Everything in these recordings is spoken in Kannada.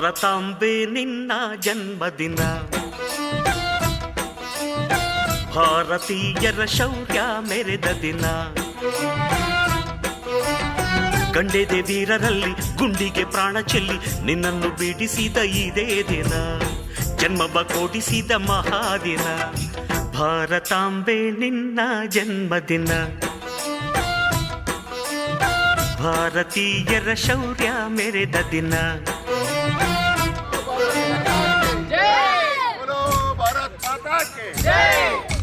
ಭಾರತಾಂಬೆ ನಿನ್ನ ಜನ್ಮದಿನ, ಭಾರತೀಯರ ಶೌರ್ಯ ಮೆರೆದ ದಿನ. ಕಂಡೆದೆ ವೀರರಲ್ಲಿ ಗುಂಡಿಗೆ ಪ್ರಾಣ ಚೆಲ್ಲಿ ನಿನ್ನನ್ನು ಬಿಡಿಸಿದ ಇದೇ ದಿನ, ಜನ್ಮವ ಕೊಡಿಸಿದ ಮಹಾದಿನ. ಭಾರತಾಂಬೆ ನಿನ್ನ ಜನ್ಮದಿನ, ಭಾರತೀಯರ ಶೌರ್ಯ ಮೆರೆದ ದಿನ.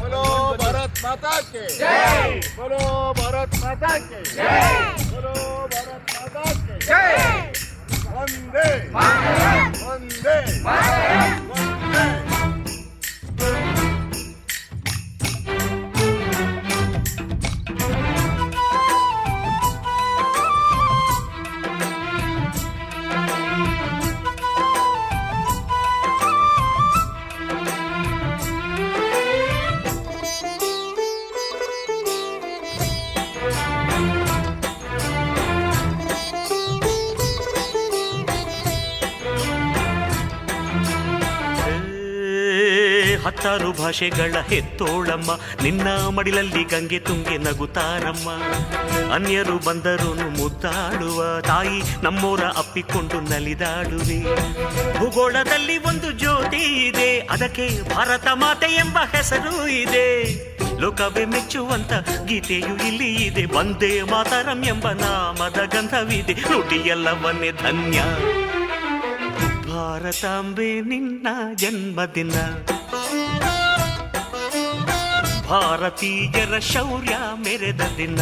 बोलो भारत माता के जय, बोलो भारत माता के जय, बोलो भारत माता के जय. वंदे मातरम, वंदे मातरम, वंदे. ಹತ್ತಾರು ಭಾಷೆಗಳ ಹೆತ್ತೋಳಮ್ಮ, ನಿನ್ನ ಮಡಿಲಲ್ಲಿ ಗಂಗೆ ತುಂಗೆ ನಗುತ್ತಾರಮ್ಮ. ಅನ್ಯರು ಬಂದರು ಮುದ್ದಾಡುವ ತಾಯಿ, ನಮ್ಮೋರ ಅಪ್ಪಿಕೊಂಡು ನಲಿದಾಡುವೆ. ಭೂಗೋಳದಲ್ಲಿ ಒಂದು ಜ್ಯೋತಿ ಇದೆ, ಅದಕ್ಕೆ ಭಾರತ ಮಾತೆ ಎಂಬ ಹೆಸರು ಇದೆ. ಲೋಕವೇ ಮೆಚ್ಚುವಂತ ಗೀತೆಯು ಇಲ್ಲಿ ಇದೆ, ವಂದೇ ಮಾತರಂ ಎಂಬ ನಾಮದ ಗಂಧವಿದೆ. ನುಡಿಯೆಲ್ಲವನ್ನೇ ಧನ್ಯ. ಭಾರತಾಂಬೆ ನಿನ್ನ ಜನ್ಮದಿನ, ಭಾರತೀಯರ ಶೌರ್ಯ ಮೆರೆದ ದಿನ.